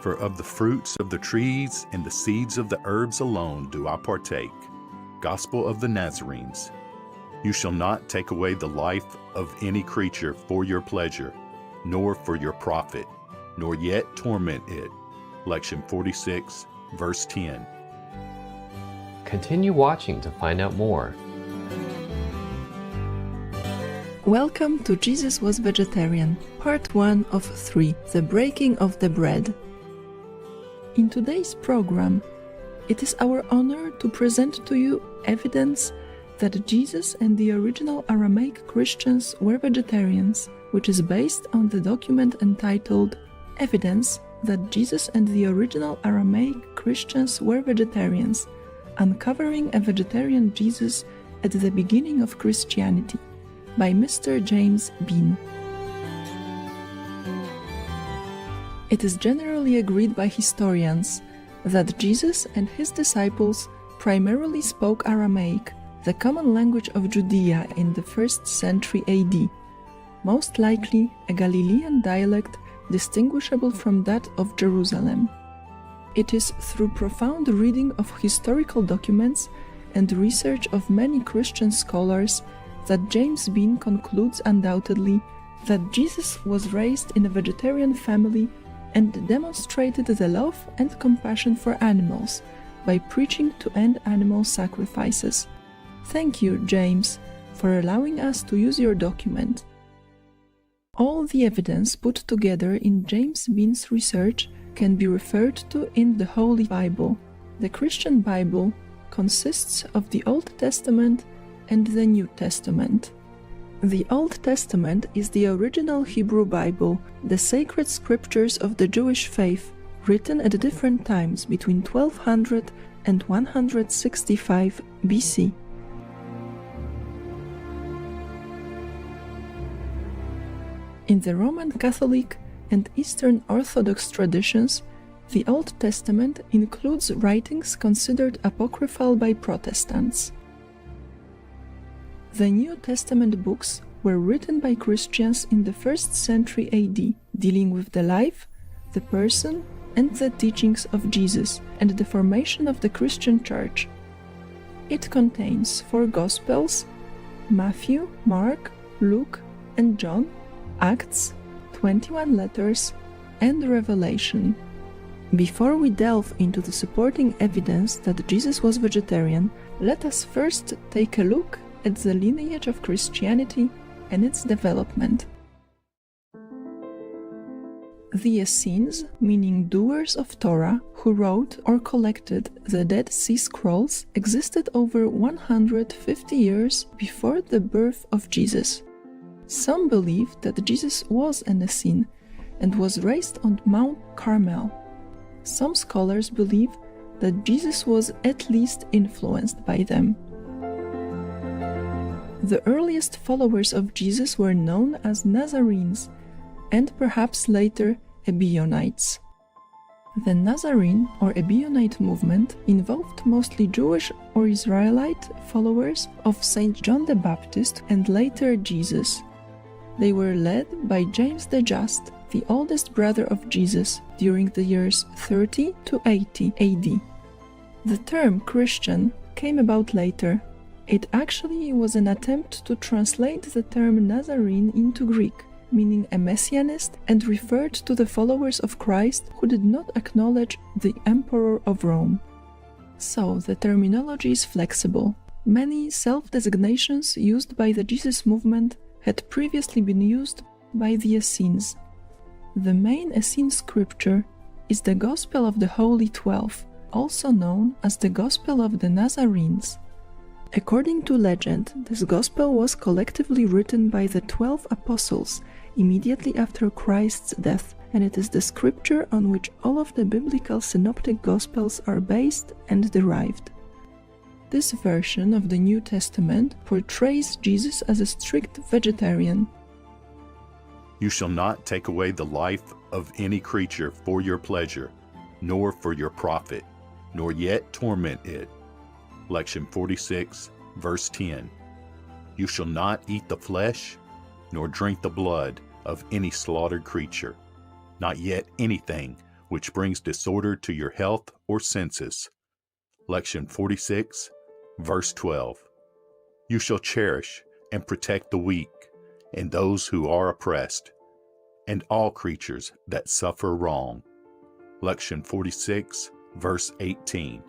For of the fruits of the trees and the seeds of the herbs alone do I partake. Gospel of the Nazarenes. You shall not take away the life of any creature for your pleasure, nor for your profit, nor yet torment it. Lection 46, verse 10. Continue watching to find out more. Welcome to Jesus Was Vegetarian, Part 1 of 3, The Breaking of the Bread. In today's program, it is our honor to present to you evidence that Jesus and the original Aramaic Christians were vegetarians, which is based on the document entitled Evidence that Jesus and the original Aramaic Christians were vegetarians, uncovering a vegetarian Jesus at the beginning of Christianity, by Mr. James Bean. It is generally agreed by historians that Jesus and his disciples primarily spoke Aramaic, the common language of Judea in the 1st century AD, most likely a Galilean dialect distinguishable from that of Jerusalem. It is through profound reading of historical documents and research of many Christian scholars that James Bean concludes undoubtedly that Jesus was raised in a vegetarian family and demonstrated the love and compassion for animals by preaching to end animal sacrifices. Thank you, James, for allowing us to use your document. All the evidence put together in James Bean's research can be referred to in the Holy Bible. The Christian Bible consists of the Old Testament and the New Testament. The Old Testament is the original Hebrew Bible, the sacred scriptures of the Jewish faith, written at different times between 1200 and 165 BC. In the Roman Catholic and Eastern Orthodox traditions, the Old Testament includes writings considered apocryphal by Protestants. The New Testament books were written by Christians in the 1st century AD, dealing with the life, the person, and the teachings of Jesus and the formation of the Christian Church. It contains 4 Gospels: Matthew, Mark, Luke, and John, Acts, 21 letters, and Revelation. Before we delve into the supporting evidence that Jesus was vegetarian, let us first take a look at the lineage of Christianity and its development. The Essenes, meaning doers of Torah, who wrote or collected the Dead Sea Scrolls, existed over 150 years before the birth of Jesus. Some believe that Jesus was an Essene and was raised on Mount Carmel. Some scholars believe that Jesus was at least influenced by them. The earliest followers of Jesus were known as Nazarenes, and perhaps later Ebionites. The Nazarene or Ebionite movement involved mostly Jewish or Israelite followers of Saint John the Baptist and later Jesus. They were led by James the Just, the oldest brother of Jesus, during the years 30 to 80 AD. The term Christian came about later. It actually was an attempt to translate the term Nazarene into Greek, meaning a messianist, and referred to the followers of Christ who did not acknowledge the Emperor of Rome. So the terminology is flexible. Many self-designations used by the Jesus movement had previously been used by the Essenes. The main Essene scripture is the Gospel of the Holy 12, also known as the Gospel of the Nazarenes. According to legend, this Gospel was collectively written by the 12 apostles immediately after Christ's death, and it is the scripture on which all of the biblical synoptic Gospels are based and derived. This version of the New Testament portrays Jesus as a strict vegetarian. You shall not take away the life of any creature for your pleasure, nor for your profit, nor yet torment it. Lection 46, verse 10. You shall not eat the flesh, nor drink the blood of any slaughtered creature, not yet anything which brings disorder to your health or senses. Lection 46, verse 12. You shall cherish and protect the weak, and those who are oppressed, and all creatures that suffer wrong. Lection 46, verse 18.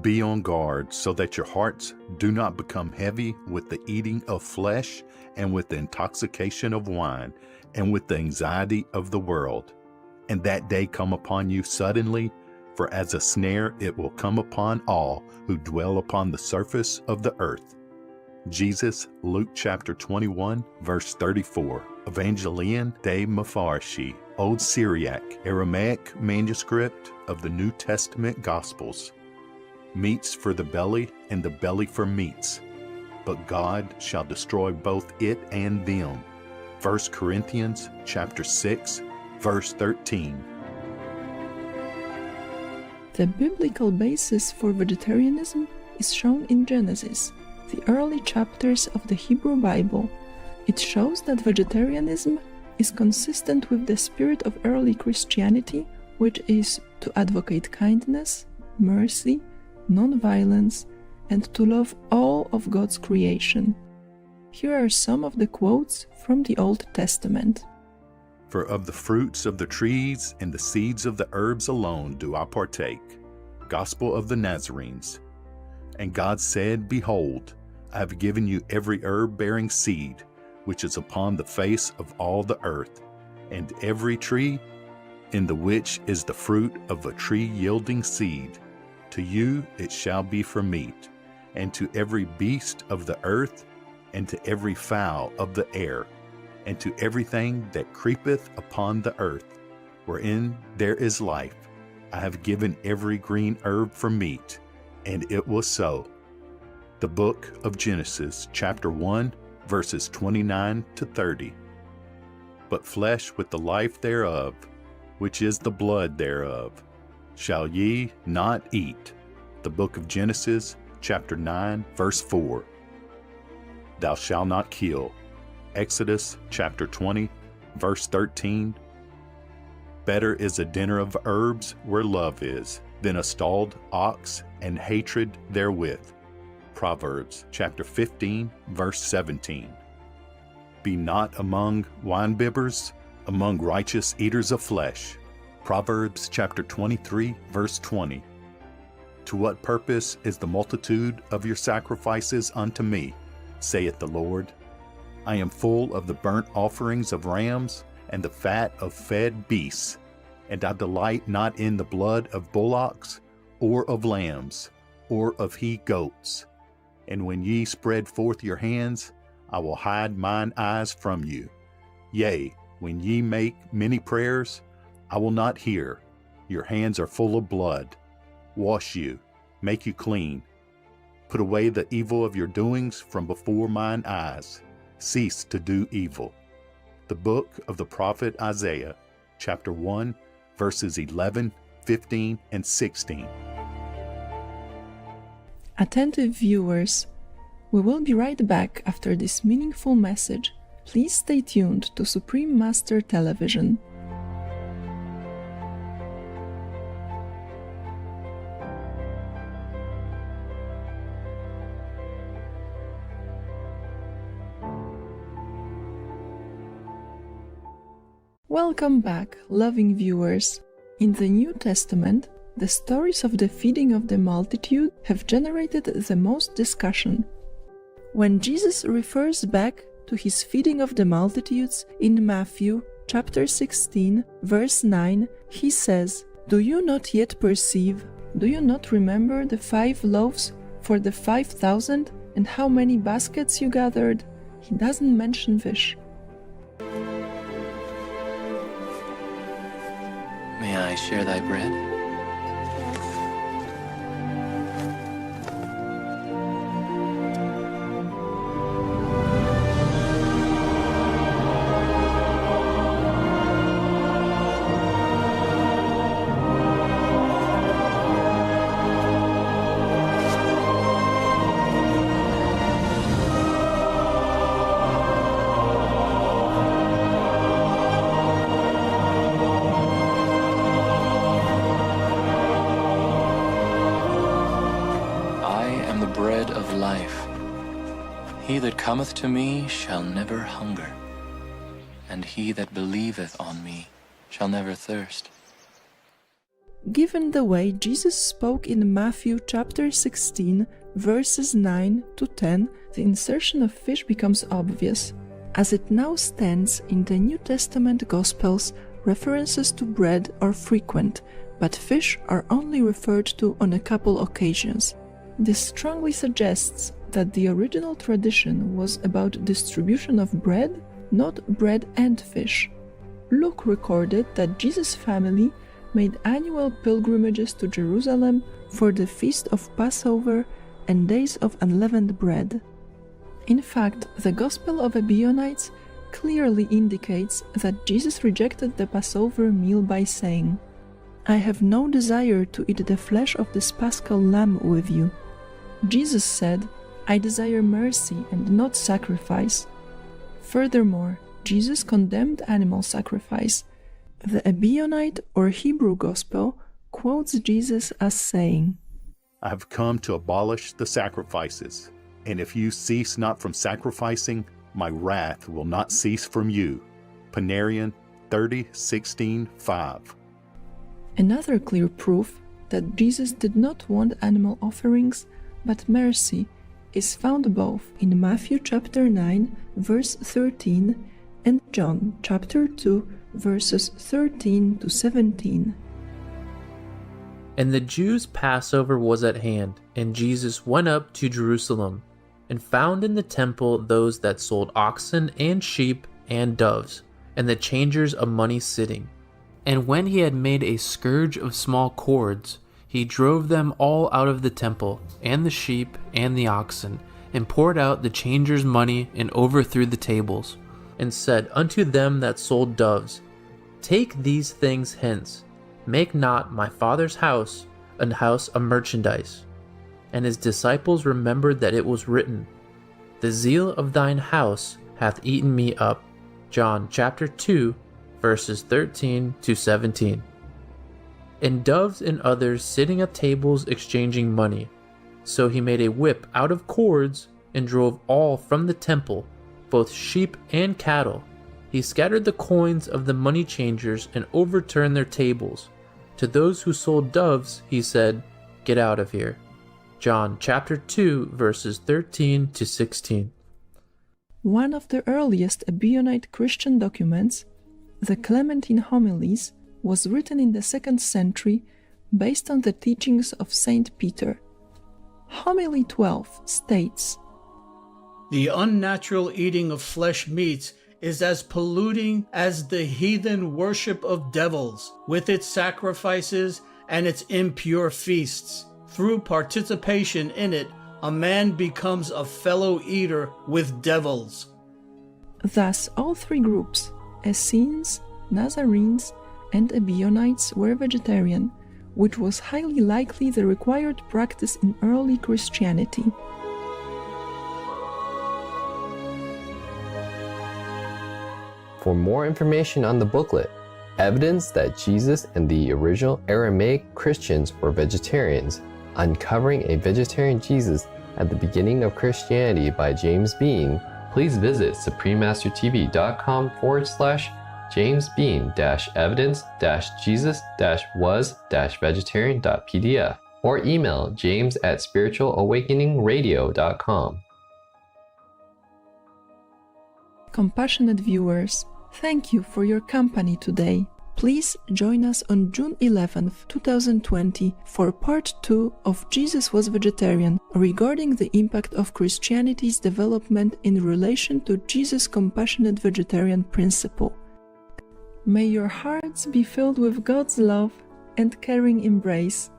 Be on guard so that your hearts do not become heavy with the eating of flesh and with the intoxication of wine and with the anxiety of the world, and that day come upon you suddenly, for as a snare it will come upon all who dwell upon the surface of the earth. Jesus, Luke chapter 21, verse 34. Evangelion de Mepharshi, Old Syriac, Aramaic manuscript of the New Testament Gospels. Meats for the belly, and the belly for meats. But God shall destroy both it and them. 1 Corinthians chapter 6, verse 13. The biblical basis for vegetarianism is shown in Genesis, the early chapters of the Hebrew Bible. It shows that vegetarianism is consistent with the spirit of early Christianity, which is to advocate kindness, mercy, non-violence, and to love all of God's creation. Here are some of the quotes from the Old Testament. For of the fruits of the trees and the seeds of the herbs alone do I partake. Gospel of the Nazarenes. And God said, Behold, I have given you every herb-bearing seed, which is upon the face of all the earth, and every tree, in the which is the fruit of a tree yielding seed. To you it shall be for meat, and to every beast of the earth, and to every fowl of the air, and to everything that creepeth upon the earth, wherein there is life, I have given every green herb for meat. And it was so. The book of Genesis, chapter 1, verses 29 to 30. But flesh with the life thereof, which is the blood thereof, shall ye not eat. The book of Genesis, chapter 9, verse 4. Thou shalt not kill. Exodus, chapter 20, verse 13. Better is a dinner of herbs where love is, than a stalled ox and hatred therewith. Proverbs, chapter 15, verse 17. Be not among winebibbers, among righteous eaters of flesh. Proverbs chapter 23, verse 20. To what purpose is the multitude of your sacrifices unto me, saith the Lord? I am full of the burnt offerings of rams, and the fat of fed beasts, and I delight not in the blood of bullocks, or of lambs, or of he-goats. And when ye spread forth your hands, I will hide mine eyes from you. Yea, when ye make many prayers, I will not hear. Your hands are full of blood. Wash you, make you clean. Put away the evil of your doings from before mine eyes. Cease to do evil. The book of the prophet Isaiah, chapter 1, verses 11, 15, and 16. Attentive viewers, we will be right back after this meaningful message. Please stay tuned to Supreme Master Television. Welcome back, loving viewers. In the New Testament, the stories of the feeding of the multitude have generated the most discussion. When Jesus refers back to his feeding of the multitudes in Matthew chapter 16, verse 9, he says, Do you not yet perceive? Do you not remember the 5 loaves for the 5,000 and how many baskets you gathered? He doesn't mention fish. May I share thy bread? bread of life. He that cometh to me shall never hunger, and he that believeth on me shall never thirst. Given the way Jesus spoke in Matthew chapter 16, verses 9 to 10, the insertion of fish becomes obvious. As it now stands in the New Testament Gospels, references to bread are frequent, but fish are only referred to on a couple occasions. This strongly suggests that the original tradition was about distribution of bread, not bread and fish. Luke recorded that Jesus' family made annual pilgrimages to Jerusalem for the feast of Passover and days of unleavened bread. In fact, the Gospel of Ebionites clearly indicates that Jesus rejected the Passover meal by saying, "I have no desire to eat the flesh of this paschal lamb with you." Jesus said, "I desire mercy and not sacrifice." Furthermore, Jesus condemned animal sacrifice. The Ebionite or Hebrew Gospel quotes Jesus as saying, I have come to abolish the sacrifices, and if you cease not from sacrificing, my wrath will not cease from you. Panarian 30:16-5. Another clear proof that Jesus did not want animal offerings but mercy is found both in Matthew chapter 9 verse 13 and John chapter 2 verses 13 to 17. And the Jews' Passover was at hand, and Jesus went up to Jerusalem, and found in the temple those that sold oxen and sheep and doves, and the changers of money sitting. And when he had made a scourge of small cords, he drove them all out of the temple, and the sheep and the oxen, and poured out the changers' money, and overthrew the tables, and said unto them that sold doves, Take these things hence, make not my Father's house an house of merchandise. And his disciples remembered that it was written, The zeal of thine house hath eaten me up. John chapter 2, verses 13 to 17. And doves and others sitting at tables exchanging money. So he made a whip out of cords, and drove all from the temple, both sheep and cattle. He scattered the coins of the money changers, and overturned their tables. To those who sold doves, he said, Get out of here. John chapter 2, verses 13 to 16. One of the earliest Ebionite Christian documents, the Clementine Homilies, was written in the 2nd century based on the teachings of Saint Peter. Homily 12 states, The unnatural eating of flesh meats is as polluting as the heathen worship of devils, with its sacrifices and its impure feasts. Through participation in it, a man becomes a fellow eater with devils. Thus, all three groups, Essenes, Nazarenes, and Ebionites, were vegetarian, which was highly likely the required practice in early Christianity. For more information on the booklet, Evidence that Jesus and the original Aramaic Christians were vegetarians, Uncovering a Vegetarian Jesus at the Beginning of Christianity by James Bean, please visit suprememastertv.com/james-bean-evidence-jesus-was-vegetarian.pdf or email james@spiritualawakeningradio.com. Compassionate viewers, thank you for your company today. Please join us on June 11th, 2020 for part 2 of Jesus Was Vegetarian, regarding the impact of Christianity's development in relation to Jesus' compassionate vegetarian principle. May your hearts be filled with God's love and caring embrace.